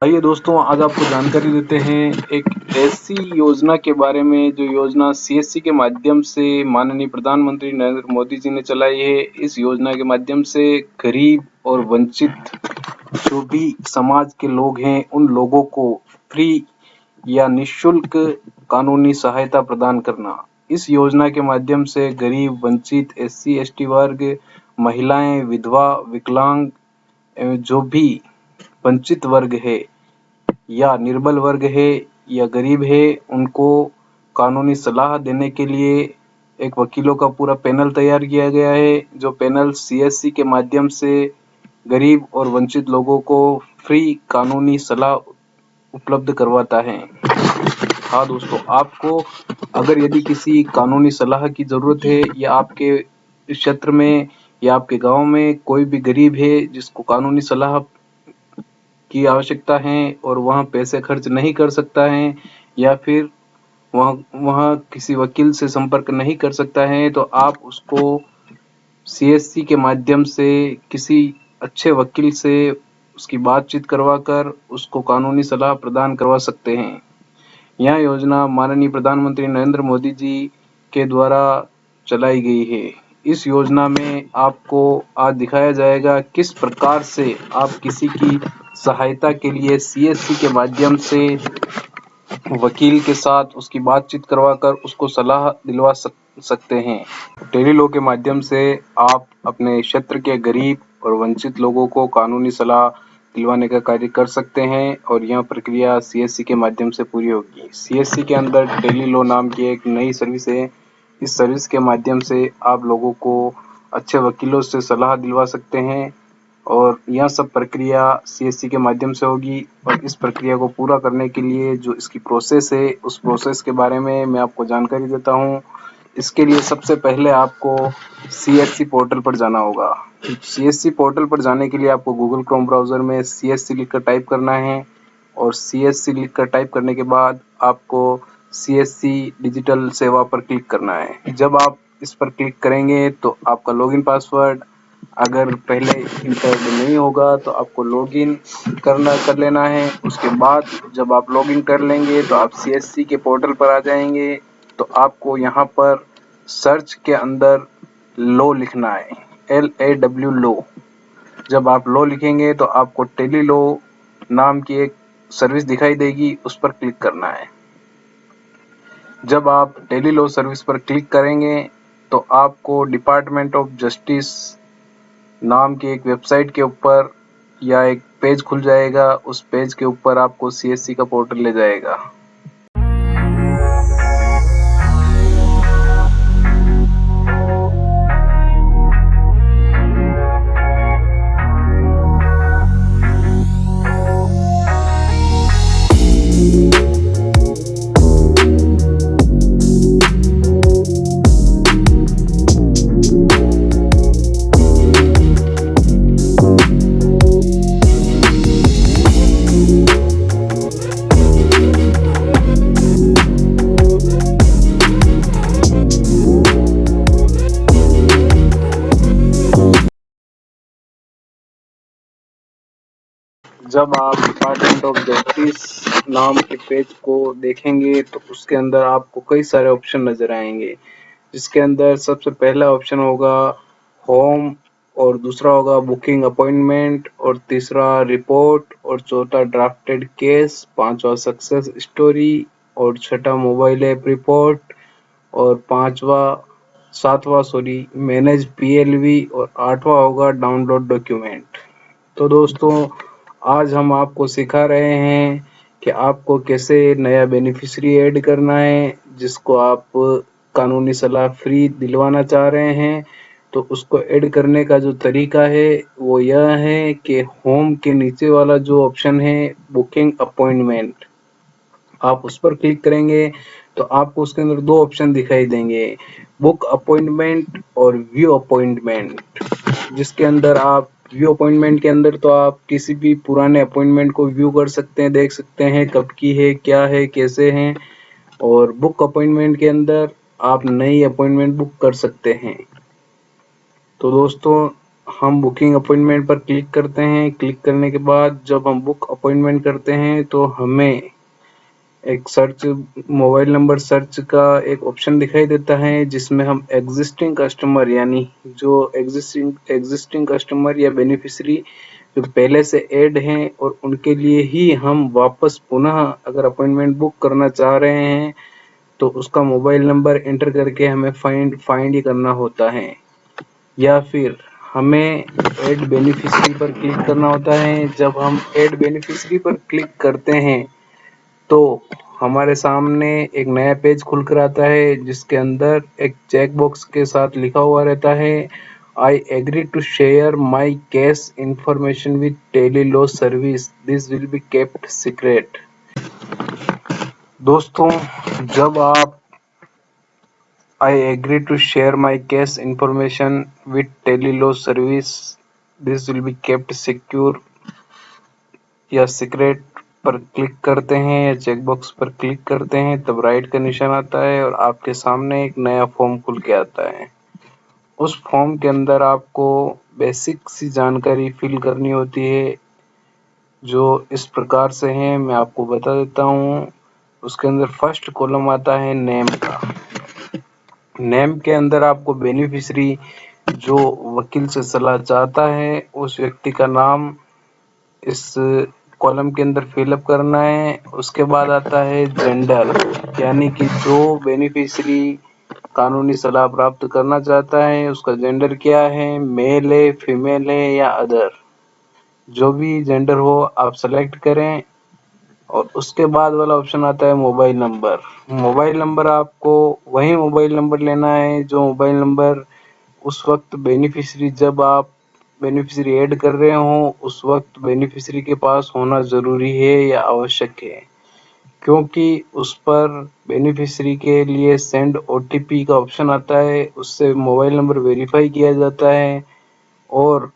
आइए दोस्तों, आज आपको जानकारी देते हैं एक ऐसी योजना के बारे में जो योजना सीएससी के माध्यम से माननीय प्रधानमंत्री नरेंद्र मोदी जी ने चलाई है। इस योजना के माध्यम से गरीब और वंचित जो भी समाज के लोग हैं उन लोगों को फ्री या निःशुल्क कानूनी सहायता प्रदान करना। इस योजना के माध्यम से गरीब, वंचित, एससी एसटी वर्ग, महिलाएं, विधवा, विकलांग एवं जो भी वंचित वर्ग है या निर्बल वर्ग है या गरीब है, उनको कानूनी सलाह देने के लिए एक वकीलों का पूरा पैनल तैयार किया गया है। जो पैनल सीएससी के माध्यम से गरीब और वंचित लोगों को फ्री कानूनी सलाह उपलब्ध करवाता है। हाँ दोस्तों, आपको अगर यदि किसी कानूनी सलाह की ज़रूरत है या आपके क्षेत्र में या आपके गांव में कोई भी गरीब है जिसको कानूनी सलाह की आवश्यकता है और वहाँ पैसे खर्च नहीं कर सकता है या फिर वहाँ वहाँ किसी वकील से संपर्क नहीं कर सकता है, तो आप उसको सीएससी के माध्यम से किसी अच्छे वकील से उसकी बातचीत करवाकर उसको कानूनी सलाह प्रदान करवा सकते हैं। यह योजना माननीय प्रधानमंत्री नरेंद्र मोदी जी के द्वारा चलाई गई है। इस योजना में आपको आज दिखाया जाएगा किस प्रकार से आप किसी की सहायता के लिए सीएससी के माध्यम से वकील के साथ उसकी बातचीत करवाकर उसको सलाह दिलवा सकते हैं। टेलीलॉ के माध्यम से आप अपने क्षेत्र के गरीब और वंचित लोगों को कानूनी सलाह दिलवाने का कार्य कर सकते हैं और यह प्रक्रिया सीएससी के माध्यम से पूरी होगी। सीएससी के अंदर टेलीलॉ नाम की एक नई सर्विस है। इस सर्विस के माध्यम से आप लोगों को अच्छे वकीलों से सलाह दिलवा सकते हैं और यह सब प्रक्रिया सीएससी के माध्यम से होगी। और इस प्रक्रिया को पूरा करने के लिए जो इसकी प्रोसेस है, उस प्रोसेस के बारे में मैं आपको जानकारी देता हूँ। इसके लिए सबसे पहले आपको सीएससी पोर्टल पर जाना होगा। सीएससी पोर्टल पर जाने के लिए आपको गूगल क्रोम ब्राउज़र में सीएससी लिखकर टाइप करना है और सीएससी लिखकर टाइप करने के बाद आपको सीएससी डिजिटल सेवा पर क्लिक करना है। जब आप इस पर क्लिक करेंगे तो आपका लॉगिन पासवर्ड अगर पहले इंटर नहीं होगा तो आपको लॉगिन कर लेना है। उसके बाद जब आप लॉगिन कर लेंगे तो आप सीएससी के पोर्टल पर आ जाएंगे। तो आपको यहाँ पर सर्च के अंदर लो लिखना है, LAW लो। जब आप लो लिखेंगे तो आपको टेलीलॉ नाम की एक सर्विस दिखाई देगी, उस पर क्लिक करना है। जब आप टेलीलॉ सर्विस पर क्लिक करेंगे तो आपको डिपार्टमेंट ऑफ जस्टिस नाम की एक वेबसाइट के ऊपर या एक पेज खुल जाएगा। उस पेज के ऊपर आपको सीएससी का पोर्टल ले जाएगा। जब आप डिपार्टमेंट ऑफ जस्टिस नाम के पेज को देखेंगे तो उसके अंदर आपको कई सारे ऑप्शन नज़र आएंगे, जिसके अंदर सबसे पहला ऑप्शन होगा होम और दूसरा होगा बुकिंग अपॉइंटमेंट और तीसरा रिपोर्ट और चौथा ड्राफ्टेड केस, पांचवा सक्सेस स्टोरी और छठा मोबाइल ऐप रिपोर्ट और सातवां मैनेज पीएलवी और आठवां होगा डाउनलोड डॉक्यूमेंट। तो दोस्तों, आज हम आपको सिखा रहे हैं कि आपको कैसे नया बेनिफिशियरी ऐड करना है जिसको आप कानूनी सलाह फ्री दिलवाना चाह रहे हैं। तो उसको ऐड करने का जो तरीका है वो यह है कि होम के नीचे वाला जो ऑप्शन है बुकिंग अपॉइंटमेंट, आप उस पर क्लिक करेंगे तो आपको उसके अंदर दो ऑप्शन दिखाई देंगे, बुक अपॉइंटमेंट और व्यू अपॉइंटमेंट। जिसके अंदर आप व्यू अपॉइंटमेंट के अंदर तो आप किसी भी पुराने अपॉइंटमेंट को व्यू कर सकते हैं, देख सकते हैं कब की है, क्या है, कैसे हैं। और बुक अपॉइंटमेंट के अंदर आप नई अपॉइंटमेंट बुक कर सकते हैं। तो दोस्तों, हम बुकिंग अपॉइंटमेंट पर क्लिक करते हैं। क्लिक करने के बाद जब हम बुक अपॉइंटमेंट करते हैं तो हमें एक मोबाइल नंबर सर्च का एक ऑप्शन दिखाई देता है, जिसमें हम एग्जिस्टिंग कस्टमर यानी जो एग्जिस्टिंग कस्टमर या बेनिफिशियरी जो पहले से ऐड हैं और उनके लिए ही हम वापस पुनः अगर अपॉइंटमेंट बुक करना चाह रहे हैं तो उसका मोबाइल नंबर एंटर करके हमें फाइंड ही करना होता है, या फिर हमें ऐड बेनिफिशियरी पर क्लिक करना होता है। जब हम ऐड बेनिफिशियरी पर क्लिक करते हैं तो हमारे सामने एक नया पेज खुलकर आता है, जिसके अंदर एक चेक बॉक्स के साथ लिखा हुआ रहता है, I agree to share my case information with Tele-Law service, this will be kept secret. दोस्तों, जब आप I agree to share my case information with Tele-Law service, this will be kept secure या सीक्रेट पर click करते हैं या check box पर click करते हैं, तब राइट का निशान आता है और आपके सामने एक नया फॉर्म खुल के आता है। उस फॉर्म के अंदर आपको बेसिक सी जानकारी फिल करनी होती है, जो इस प्रकार से है, मैं आपको बता देता हूँ। उसके अंदर फर्स्ट कॉलम आता है नेम का। नेम के अंदर आपको बेनिफिशियरी जो वकील से सलाह चाहता है उस व्यक्ति का नाम इस कॉलम के अंदर फिलअप करना है। उसके बाद आता है जेंडर, यानी कि जो बेनिफिशियरी कानूनी सलाह प्राप्त करना चाहता है उसका जेंडर क्या है, मेल है, फीमेल है या अदर। जो भी जेंडर हो आप सेलेक्ट करें। और उसके बाद वाला ऑप्शन आता है मोबाइल नंबर। मोबाइल नंबर आपको वही मोबाइल नंबर लेना है जो मोबाइल नंबर उस वक्त बेनिफिशियरी जब आप बेनिफिशियरी ऐड कर रहे हो उस वक्त बेनिफिशियरी के पास होना ज़रूरी है या आवश्यक है, क्योंकि उस पर बेनिफिशियरी के लिए सेंड ओटीपी का ऑप्शन आता है, उससे मोबाइल नंबर वेरीफाई किया जाता है। और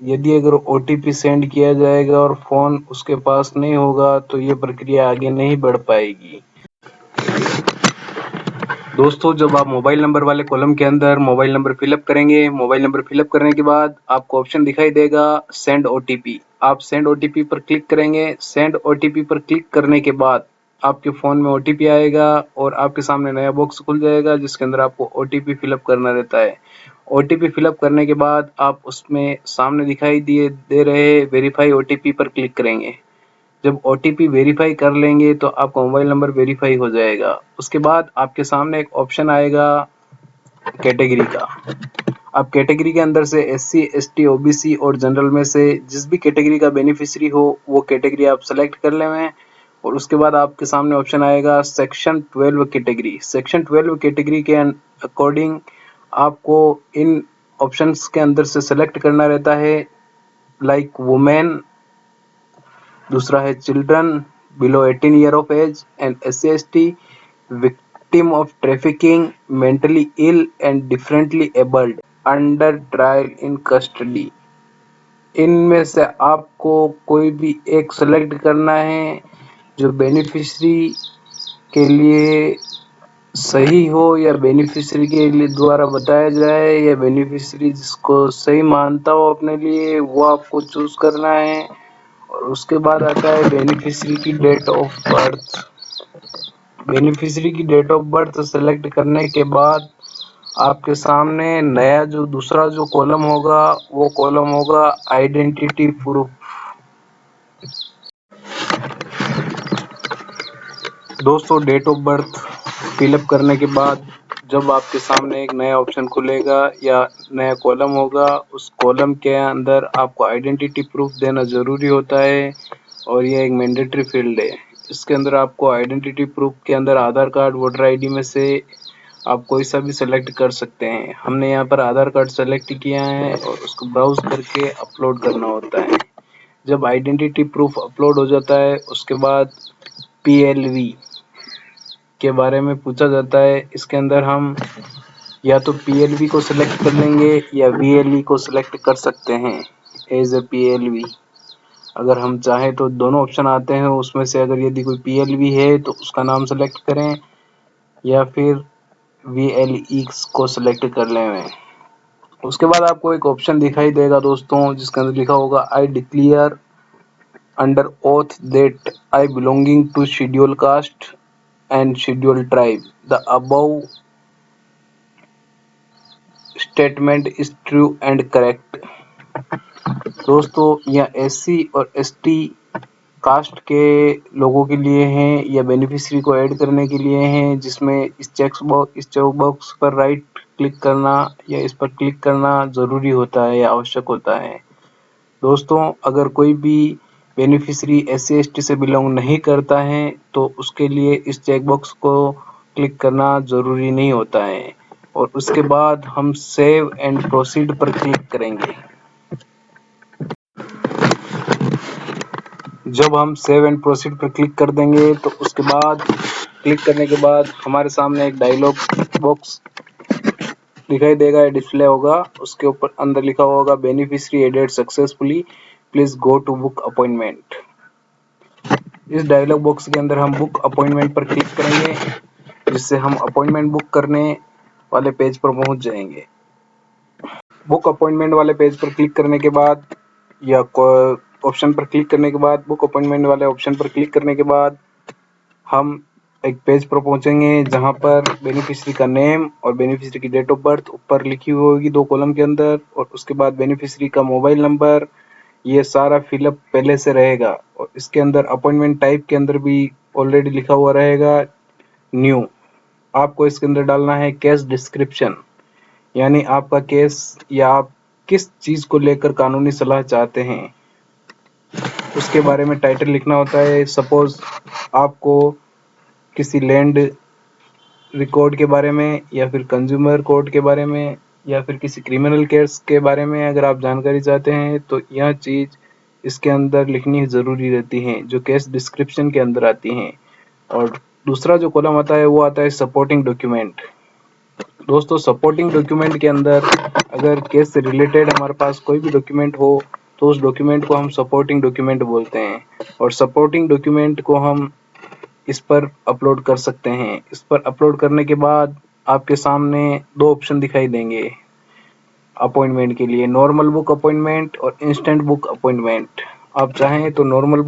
यदि अगर ओटीपी सेंड किया जाएगा और फ़ोन उसके पास नहीं होगा तो ये प्रक्रिया आगे नहीं बढ़ पाएगी। दोस्तों, जब आप मोबाइल नंबर वाले कॉलम के अंदर मोबाइल नंबर फिलअप करेंगे, मोबाइल नंबर फिलअप करने के बाद आपको ऑप्शन दिखाई देगा सेंड ओटीपी। आप सेंड ओटीपी पर क्लिक करेंगे। सेंड ओटीपी पर क्लिक करने के बाद आपके फ़ोन में ओटीपी आएगा और आपके सामने नया बॉक्स खुल जाएगा जिसके अंदर आपको ओटीपी फिलअप करना रहता है। ओटीपी फिलअप करने के बाद आप उसमें सामने दिखाई दे रहे वेरीफाई ओटीपी पर क्लिक करेंगे। जब ओटीपी वेरीफाई कर लेंगे तो आपका मोबाइल नंबर वेरीफाई हो जाएगा। उसके बाद आपके सामने एक ऑप्शन आएगा कैटेगरी का। आप कैटेगरी के अंदर से एससी, एसटी, ओबीसी और जनरल में से जिस भी कैटेगरी का बेनिफिशियरी हो वो कैटेगरी आप सेलेक्ट कर लें। और उसके बाद आपके सामने ऑप्शन आएगा सेक्शन 12 कैटेगरी। सेक्शन 12 कैटेगरी के अकॉर्डिंग आपको इन ऑप्शंस के अंदर से सेलेक्ट करना रहता है, लाइक वुमेन, दूसरा है children below 18 year of age and SC/ST, victim of trafficking, mentally ill and differently abled, under trial in custody. इनमें से आपको कोई भी एक सेलेक्ट करना है जो बेनिफिशियरी के लिए सही हो या बेनिफिशियरी के लिए द्वारा बताया जाए या बेनिफिशियरी जिसको सही मानता हो अपने लिए वो आपको चूज करना है। और उसके बाद आता है बेनिफिशियरी की डेट ऑफ बर्थ। बेनिफिशियरी की डेट ऑफ बर्थ सेलेक्ट करने के बाद आपके सामने नया जो दूसरा जो कॉलम होगा वो कॉलम होगा आइडेंटिटी प्रूफ। दोस्तों, डेट ऑफ बर्थ फिलअप करने के बाद जब आपके सामने एक नया ऑप्शन खुलेगा या नया कॉलम होगा, उस कॉलम के अंदर आपको आइडेंटिटी प्रूफ देना ज़रूरी होता है और यह एक मैंडेटरी फील्ड है। इसके अंदर आपको आइडेंटिटी प्रूफ के अंदर आधार कार्ड, वोटर आईडी में से आप कोई सा भी सेलेक्ट कर सकते हैं। हमने यहाँ पर आधार कार्ड सेलेक्ट किया है और उसको ब्राउज करके अपलोड करना होता है। जब आइडेंटिटी प्रूफ अपलोड हो जाता है उसके बाद PLV के बारे में पूछा जाता है। इसके अंदर हम या तो PLV को सिलेक्ट कर लेंगे या VLE को सिलेक्ट कर सकते हैं एज ए PLV। अगर हम चाहें तो दोनों ऑप्शन आते हैं, उसमें से अगर यदि कोई PLV है तो उसका नाम सेलेक्ट करें या फिर VLE को सिलेक्ट कर लें। उसके बाद आपको एक ऑप्शन दिखाई देगा दोस्तों, जिसके अंदर लिखा होगा I declare under oath that I belonging to schedule caste and schedule tribe, the above statement is true and correct. दोस्तों यह एससी और एसटी कास्ट के लोगों के लिए हैं या बेनिफिशियरी को ऐड करने के लिए हैं, जिसमें इस चेक बॉक्स पर राइट क्लिक करना या इस पर क्लिक करना ज़रूरी होता है या आवश्यक होता है। दोस्तों अगर कोई भी बेनिफिशियरी एससी एसटी से बिलोंग नहीं करता है तो उसके लिए इस चेक बॉक्स को क्लिक करना ज़रूरी नहीं होता है। और उसके बाद हम सेव एंड प्रोसीड पर क्लिक करेंगे। जब हम सेव एंड प्रोसीड पर क्लिक कर देंगे तो उसके बाद क्लिक करने के बाद हमारे सामने एक डायलॉग बॉक्स दिखाई देगा या डिस्प्ले होगा। उसके ऊपर अंदर लिखा होगा beneficiary added successfully, please go to book appointment. इस डायलॉग बॉक्स के अंदर हम बुक अपॉइंटमेंट पर क्लिक करेंगे, जिससे हम अपॉइंटमेंट बुक करने वाले पेज पर पहुंच जाएंगे। बुक अपॉइंटमेंट वाले पेज पर क्लिक करने के बाद या ऑप्शन पर क्लिक करने के बाद बुक अपॉइंटमेंट वाले ऑप्शन पर क्लिक करने के बाद हम एक पेज पर पहुंचेंगे, जहां पर बेनिफिशियरी का नेम और बेनिफिशियरी की डेट ऑफ बर्थ ऊपर लिखी हुई होगी 2 कॉलम के अंदर, और उसके बाद बेनिफिशियरी का मोबाइल नंबर, ये सारा फिलअप पहले से रहेगा। और इसके अंदर अपॉइंटमेंट टाइप के अंदर भी ऑलरेडी लिखा हुआ रहेगा न्यू। आपको इसके अंदर डालना है केस डिस्क्रिप्शन, यानी आपका केस या आप किस चीज को लेकर कानूनी सलाह चाहते हैं उसके बारे में टाइटल लिखना होता है। सपोज आपको किसी लैंड रिकॉर्ड के बारे में या फिर कंज्यूमर कोर्ट के बारे में या फिर किसी क्रिमिनल केस के बारे में अगर आप जानकारी चाहते हैं तो यह चीज़ इसके अंदर लिखनी ज़रूरी रहती है, जो केस डिस्क्रिप्शन के अंदर आती हैं। और दूसरा जो कॉलम आता है वो आता है सपोर्टिंग डॉक्यूमेंट। दोस्तों सपोर्टिंग डॉक्यूमेंट के अंदर अगर केस से रिलेटेड हमारे पास कोई भी डॉक्यूमेंट हो तो उस डॉक्यूमेंट को हम सपोर्टिंग डॉक्यूमेंट बोलते हैं। और सपोर्टिंग डॉक्यूमेंट को हम इस पर अपलोड कर सकते हैं। इस पर अपलोड करने के बाद आपके सामने 2 ऑप्शन दिखाई देंगे अपॉइंटमेंट के लिए, नॉर्मल बुक अपॉइंटमेंट और इंस्टेंट बुक अपॉइंटमेंट। आप चाहें तो नॉर्मल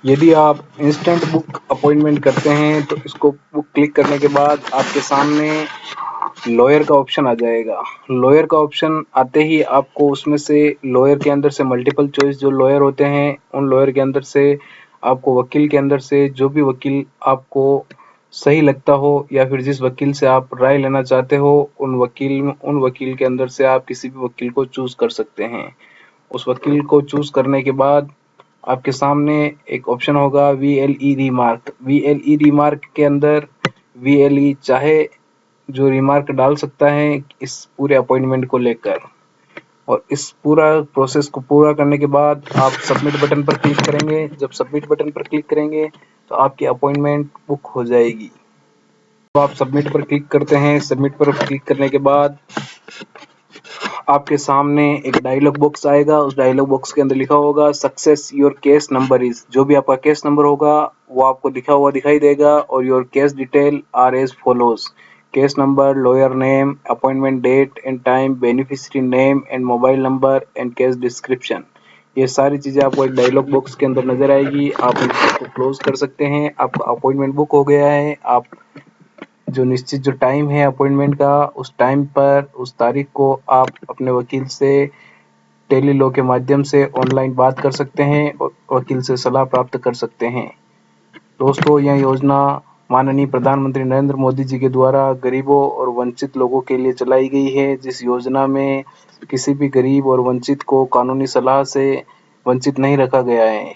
यदि आप इंस्टेंट बुक अपॉइंटमेंट करते हैं तो इसको बुक क्लिक करने के बाद आपके सामने लॉयर का ऑप्शन आ जाएगा। लॉयर का ऑप्शन आते ही आपको उसमें से लॉयर के अंदर से मल्टीपल चॉइस जो लॉयर होते हैं उन लॉयर के अंदर से आपको वकील के अंदर से जो भी वकील आपको सही लगता हो या फिर जिस वकील से आप राय लेना चाहते हो उन वकील के अंदर से आप किसी भी वकील को चूज कर सकते हैं। उस वकील को चूज करने के बाद आपके सामने एक ऑप्शन होगा VLE रिमार्क। VLE रिमार्क के अंदर VLE चाहे जो रिमार्क डाल सकता है इस पूरे अपॉइंटमेंट को लेकर। और इस पूरा प्रोसेस को पूरा करने के बाद आप सबमिट बटन पर क्लिक करेंगे। जब सबमिट बटन पर क्लिक करेंगे तो आपकी अपॉइंटमेंट बुक हो जाएगी। तो आप सबमिट पर क्लिक करते हैं। सबमिट पर क्लिक करने के बाद आपके सामने एक डायलॉग बॉक्स आएगा। उस डायलॉग बॉक्स के अंदर लिखा होगा success your case number is, जो भी आपका केस नंबर होगा वो आपको लिखा हुआ दिखाई देगा। और your case detail are as follows, case number, lawyer name, appointment date and time, beneficiary name and mobile number and case description. ये सारी चीज़ें आपको एक डायलॉग बॉक्स के अंदर नजर आएगी। आप इसको क्लोज कर सकते हैं। आपका अपॉइंटमेंट बुक हो गया है। आप जो निश्चित जो टाइम है अपॉइंटमेंट का, उस टाइम पर उस तारीख को आप अपने वकील से टेली लॉ के माध्यम से ऑनलाइन बात कर सकते हैं और वकील से सलाह प्राप्त कर सकते हैं। दोस्तों यह योजना माननीय प्रधानमंत्री नरेंद्र मोदी जी के द्वारा गरीबों और वंचित लोगों के लिए चलाई गई है, जिस योजना में किसी भी गरीब और वंचित को कानूनी सलाह से वंचित नहीं रखा गया है।